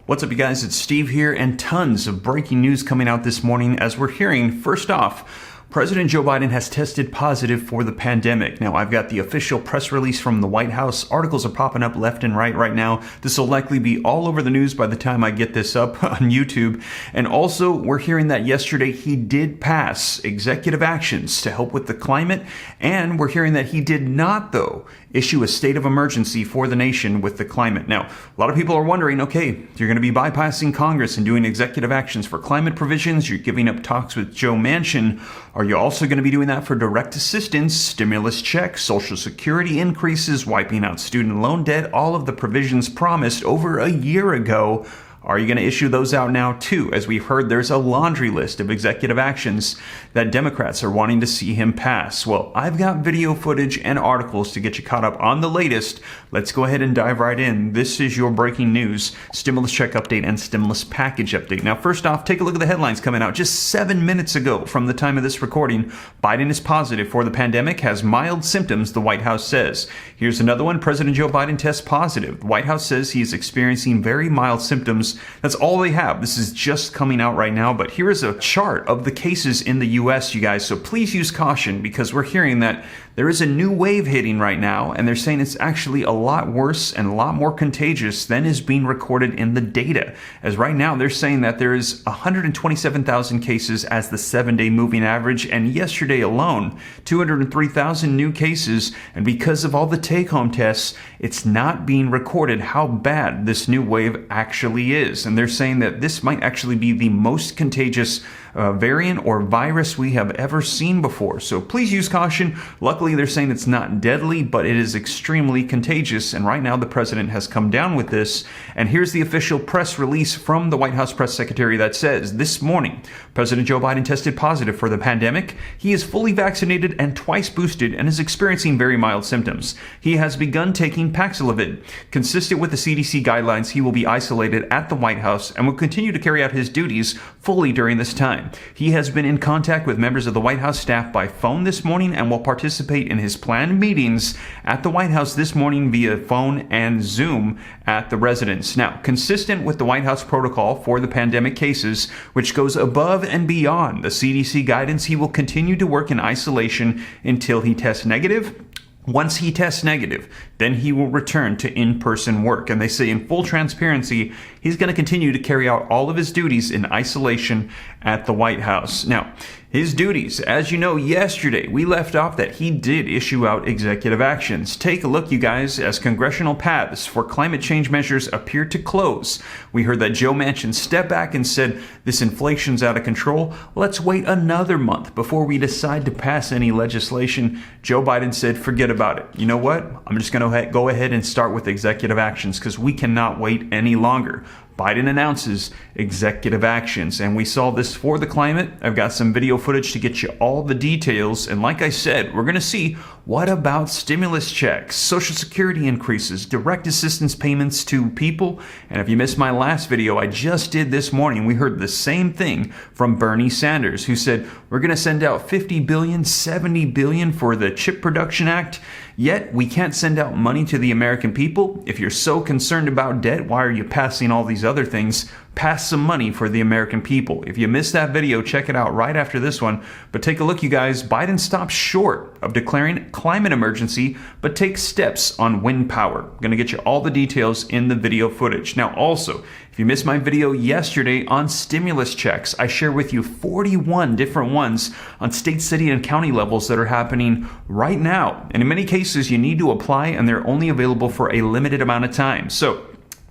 What's up, you guys? It's Steve here, and tons of breaking news coming out this morning as we're hearing, first off, President Joe Biden has tested positive for the pandemic. Now, I've got the official press release from the White House. Articles are popping up left and right now. This will likely be all over the news by the time I get this up on YouTube. And also, we're hearing that yesterday he did pass executive actions to help with the climate. And we're hearing that he did not, though, issue a state of emergency for the nation with the climate. Now, a lot of people are wondering, okay, you're going to be bypassing Congress and doing executive actions for climate provisions. You're giving up talks with Joe Manchin. Are you also going to be doing that for direct assistance, stimulus checks, Social Security increases, wiping out student loan debt, all of the provisions promised over a year ago? Are you going to issue those out now too? As we've heard, there's a laundry list of executive actions that Democrats are wanting to see him pass. Well, I've got video footage and articles to get you caught up on the latest. Let's go ahead and dive right in. This is your breaking news, stimulus check update and stimulus package update. Now, first off, take a look at the headlines coming out just 7 minutes ago from the time of this recording. Biden is positive for the pandemic, has mild symptoms, the White House says. Here's another one. President Joe Biden tests positive. The White House says he is experiencing very mild symptoms. That's all they have. This is just coming out right now, but here is a chart of the cases in the U.S., you guys, so please use caution because we're hearing that there is a new wave hitting right now, and they're saying it's actually a lot worse and a lot more contagious than is being recorded in the data. As right now, they're saying that there is 127,000 cases as the 7-day moving average, and yesterday alone, 203,000 new cases, and because of all the take-home tests, it's not being recorded how bad this new wave actually is. And they're saying that this might actually be the most contagious variant or virus we have ever seen before. So please use caution. Luckily, they're saying it's not deadly, but it is extremely contagious. And right now, the president has come down with this. And here's the official press release from the White House press secretary that says, this morning, President Joe Biden tested positive for the pandemic. He is fully vaccinated and twice boosted and is experiencing very mild symptoms. He has begun taking Paxlovid. Consistent with the CDC guidelines, he will be isolated at the White House and will continue to carry out his duties fully during this time. He has been in contact with members of the White House staff by phone this morning and will participate in his planned meetings at the White House this morning via phone and Zoom at the residence. Now, consistent with the White House protocol for the pandemic cases, which goes above and beyond the CDC guidance, he will continue to work in isolation until he tests negative. Once he tests negative, then he will return to in-person work. And they say in full transparency, he's going to continue to carry out all of his duties in isolation at the White House. Now, his duties, as you know, yesterday we left off that he did issue out executive actions. Take a look, you guys, as congressional paths for climate change measures appear to close. We heard that Joe Manchin stepped back and said, this inflation's out of control. Let's wait another month before we decide to pass any legislation. Joe Biden said, forget about it. You know what? I'm just going to go ahead and start with executive actions because we cannot wait any longer. Biden announces executive actions, and we saw this for the climate. I've got some video footage to get you all the details, and like I said, we're going to see what about stimulus checks, Social Security increases, direct assistance payments to people, and if you missed my last video I just did this morning, we heard the same thing from Bernie Sanders, who said we're going to send out $50 billion, $70 billion for the Chip Production Act, yet we can't send out money to the American people. If you're so concerned about debt, why are you passing all these other things? Pass some money for the American people. If you missed that video, check it out right after this one. But take a look, you guys. Biden stops short of declaring climate emergency, but takes steps on wind power. I'm going to get you all the details in the video footage. Now, also, if you missed my video yesterday on stimulus checks, I share with you 41 different ones on state, city, and county levels that are happening right now. And in many cases, you need to apply, and they're only available for a limited amount of time. So,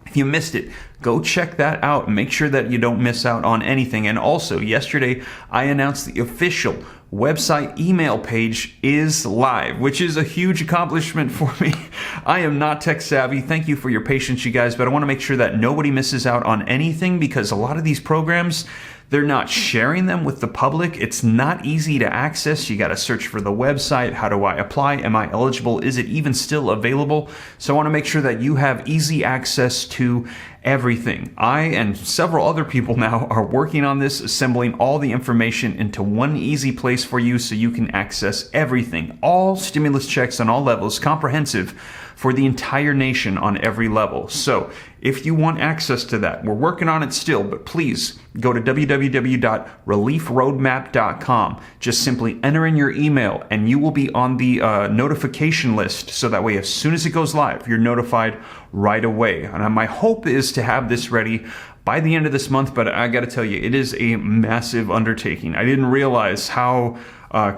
if you missed it, go check that out and make sure that you don't miss out on anything. And also, yesterday, I announced the official website email page is live, which is a huge accomplishment for me. I am not tech savvy. Thank you for your patience, you guys, but I want to make sure that nobody misses out on anything because a lot of these programs, they're not sharing them with the public. It's not easy to access. You got to search for the website. How do I apply? Am I eligible? Is it even still available? So I want to make sure that you have easy access to everything. I and several other people now are working on this, assembling all the information into one easy place for you so you can access everything. All stimulus checks on all levels, comprehensive, for the entire nation on every level. So if you want access to that, we're working on it still, but please go to www.reliefroadmap.com. Just simply enter in your email and you will be on the notification list. So that way, as soon as it goes live, you're notified right away. And my hope is to have this ready by the end of this month, but I got to tell you, it is a massive undertaking. I didn't realize how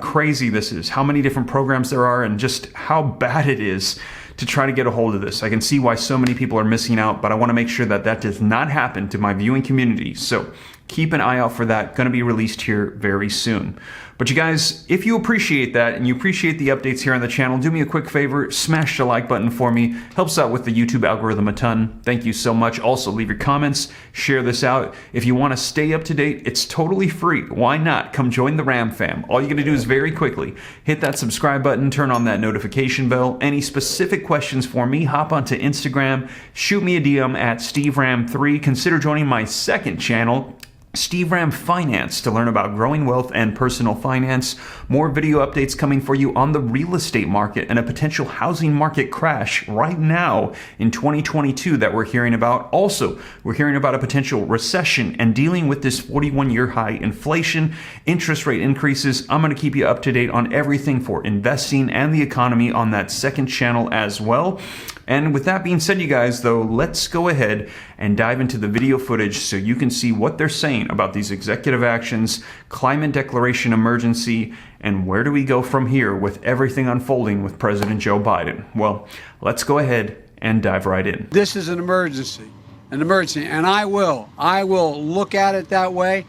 crazy this is, how many different programs there are, and just how bad it is to try to get a hold of this. I can see why so many people are missing out, but I want to make sure that that does not happen to my viewing community. So keep an eye out for that. Going to be released here very soon. But you guys, if you appreciate that and you appreciate the updates here on the channel, do me a quick favor, smash the like button for me. Helps out with the YouTube algorithm a ton. Thank you so much. Also, leave your comments, share this out. If you want to stay up to date, it's totally free. Why not? Come join the Ram fam. All you got to do is very quickly hit that subscribe button, turn on that notification bell. Any specific questions for me, hop onto Instagram, shoot me a DM at SteveRam3. Consider joining my second channel, Steve Ram Finance, to learn about growing wealth and personal finance. More video updates coming for you on the real estate market and a potential housing market crash right now in 2022 that we're hearing about. Also, we're hearing about a potential recession and dealing with this 41-year high inflation, interest rate increases. I'm going to keep you up to date on everything for investing and the economy on that second channel as well. And with that being said, you guys, though, let's go ahead and dive into the video footage so you can see what they're saying about these executive actions, climate declaration emergency, and where do we go from here with everything unfolding with President Joe Biden. Well, let's go ahead and dive right in. This is an emergency, and I will look at it that way.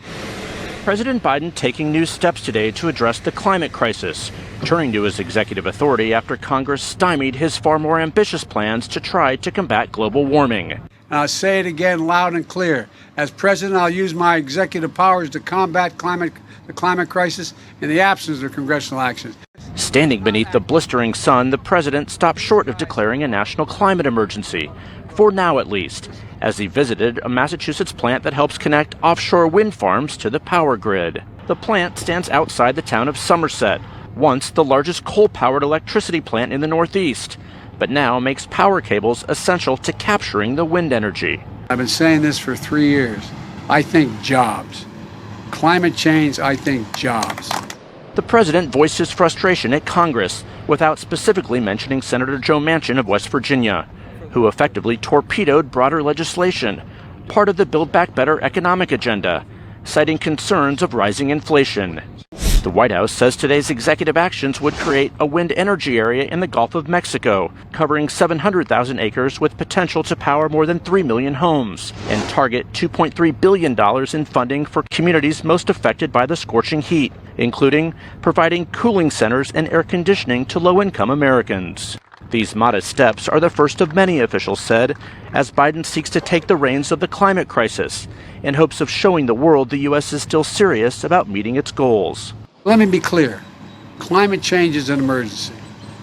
President Biden taking new steps today to address the climate crisis, turning to his executive authority after Congress stymied his far more ambitious plans to try to combat global warming. And I'll say it again loud and clear. As president, I'll use my executive powers to combat the climate crisis in the absence of congressional action. Standing beneath the blistering sun, the president stopped short of declaring a national climate emergency, for now at least, as he visited a Massachusetts plant that helps connect offshore wind farms to the power grid. The plant stands outside the town of Somerset, once the largest coal-powered electricity plant in the Northeast, but now makes power cables essential to capturing the wind energy. I've been saying this for 3 years. I think jobs. Climate change, I think jobs. The president voiced his frustration at Congress without specifically mentioning Senator Joe Manchin of West Virginia, who effectively torpedoed broader legislation, part of the Build Back Better economic agenda, citing concerns of rising inflation. The White House says today's executive actions would create a wind energy area in the Gulf of Mexico, covering 700,000 acres with potential to power more than 3 million homes, and target $2.3 billion in funding for communities most affected by the scorching heat, including providing cooling centers and air conditioning to low-income Americans. These modest steps are the first of many, officials said, as Biden seeks to take the reins of the climate crisis in hopes of showing the world the U.S. is still serious about meeting its goals. Let me be clear. Climate change is an emergency.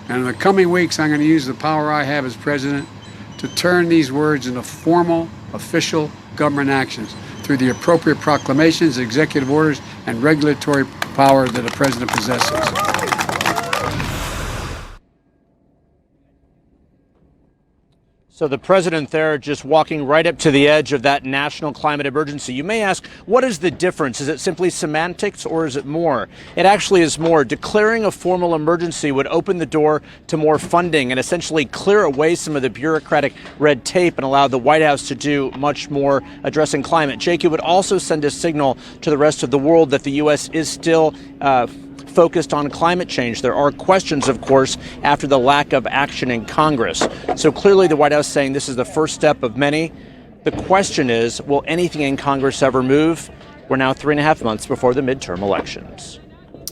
And in the coming weeks, I'm going to use the power I have as president to turn these words into formal, official government actions through the appropriate proclamations, executive orders, and regulatory power that a president possesses. So the president there just walking right up to the edge of that national climate emergency. You may ask, what is the difference? Is it simply semantics or is it more? It actually is more. Declaring a formal emergency would open the door to more funding and essentially clear away some of the bureaucratic red tape and allow the White House to do much more addressing climate. Jake, it would also send a signal to the rest of the world that the U.S. is still focused on climate change. There are questions, of course, after the lack of action in Congress. So clearly the White House saying this is the first step of many. The question is, will anything in Congress ever move? We're now 3.5 months before the midterm elections.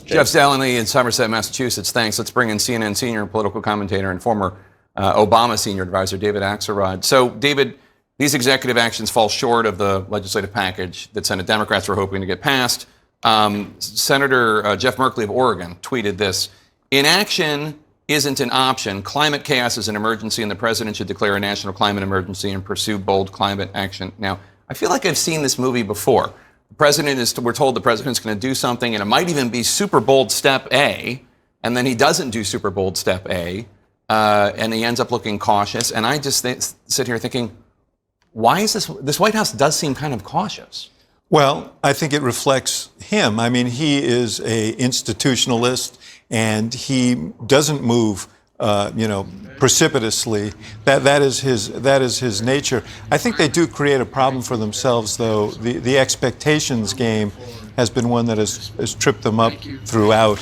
Jeff Staley in Somerset, Massachusetts. Thanks. Let's bring in CNN senior political commentator and former Obama senior advisor, David Axelrod. So, David, these executive actions fall short of the legislative package that Senate Democrats were hoping to get passed. Senator Jeff Merkley of Oregon tweeted this: inaction isn't an option. Climate chaos is an emergency, and the president should declare a national climate emergency and pursue bold climate action. Now, I feel like I've seen this movie before. We're told the president's going to do something, and it might even be super bold step A, and then he doesn't do super bold step A, and he ends up looking cautious. And I just sit here thinking, why is this White House does seem kind of cautious? Well, I think it reflects him. I mean, he is a institutionalist, and he doesn't move, precipitously. That is his nature. I think they do create a problem for themselves, though. The expectations game has been one that has tripped them up throughout,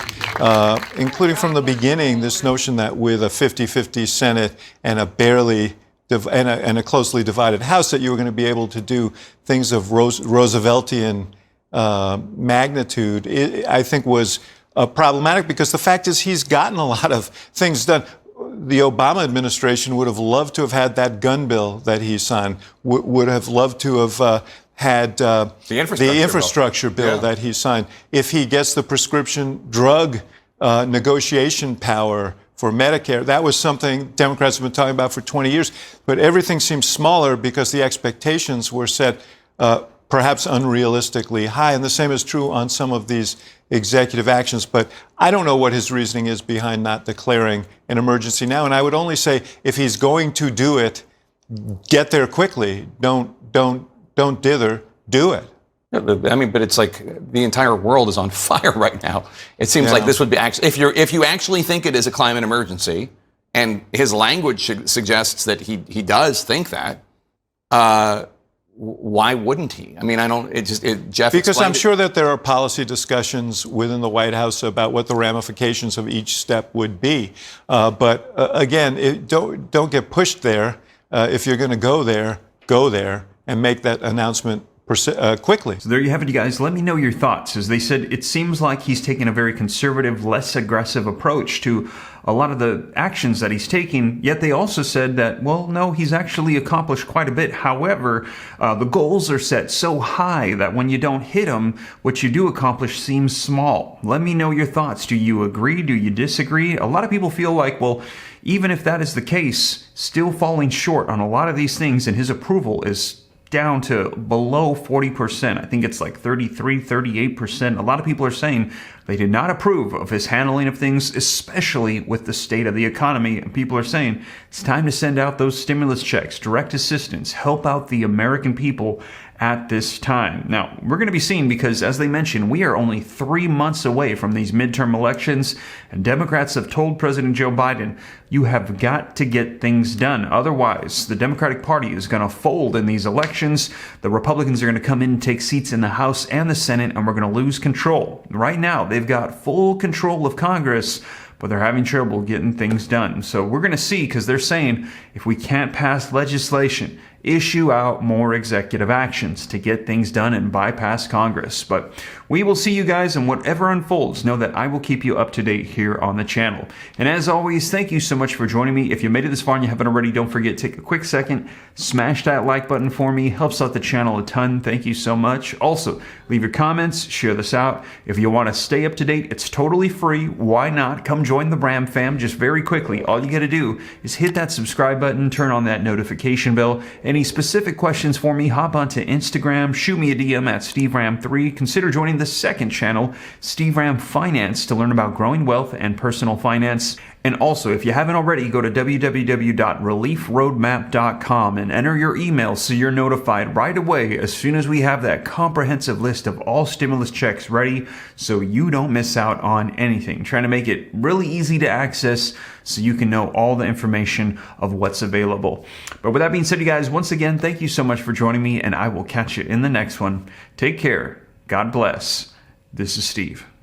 including from the beginning. This notion that with a 50-50 Senate and a closely divided House, that you were going to be able to do things of Rooseveltian magnitude, I think was problematic, because the fact is he's gotten a lot of things done. The Obama administration would have loved to have had that gun bill that he signed, would have loved to have had the infrastructure bill that he signed. If he gets the prescription drug negotiation power for Medicare, that was something Democrats have been talking about for 20 years. But everything seems smaller because the expectations were set perhaps unrealistically high. And the same is true on some of these executive actions. But I don't know what his reasoning is behind not declaring an emergency now. And I would only say, if he's going to do it, get there quickly. Don't dither. Do it. I mean, but it's like the entire world is on fire right now. It seems like this would be actually, if you actually think it is a climate emergency, and his language suggests that he does think that, why wouldn't he? I mean, Jeff. Because I'm sure that there are policy discussions within the White House about what the ramifications of each step would be. But again, don't get pushed there. If you're going to go there and make that announcement quickly. So there you have it, you guys. Let me know your thoughts. As they said, it seems like he's taking a very conservative, less aggressive approach to a lot of the actions that he's taking. Yet they also said that, well, no, he's actually accomplished quite a bit. However, the goals are set so high that when you don't hit them, what you do accomplish seems small. Let me know your thoughts. Do you agree? Do you disagree? A lot of people feel like, well, even if that is the case, still falling short on a lot of these things, and his approval is down to below 40%. I think it's like 33, 38%. A lot of people are saying they did not approve of his handling of things, especially with the state of the economy. And people are saying it's time to send out those stimulus checks, direct assistance, help out the American people at this time. Now, we're going to be seeing, because as they mentioned, we are only 3 months away from these midterm elections, and Democrats have told President Joe Biden, you have got to get things done. Otherwise, the Democratic Party is going to fold in these elections. The Republicans are going to come in and take seats in the House and the Senate, and we're going to lose control. Right now, they've got full control of Congress, but they're having trouble getting things done. So we're going to see, because they're saying if we can't pass legislation, issue out more executive actions to get things done and bypass Congress. But we will see you guys, and whatever unfolds, know that I will keep you up to date here on the channel. And as always, thank you so much for joining me. If you made it this far and you haven't already, don't forget, take a quick second, smash that like button for me. Helps out the channel a ton. Thank you so much. Also, leave your comments, share this out. If you want to stay up to date, it's totally free. Why not? Come join the Bram fam. Just very quickly, all you got to do is hit that subscribe button, turn on that notification bell. Any specific questions for me, hop onto Instagram, shoot me a DM at SteveRam3. Consider joining the second channel, Steve Ram Finance, to learn about growing wealth and personal finance. And also, if you haven't already, go to www.reliefroadmap.com and enter your email so you're notified right away as soon as we have that comprehensive list of all stimulus checks ready, so you don't miss out on anything. Trying to make it really easy to access so you can know all the information of what's available. But with that being said, you guys, once again, thank you so much for joining me, and I will catch you in the next one. Take care. God bless. This is Steve.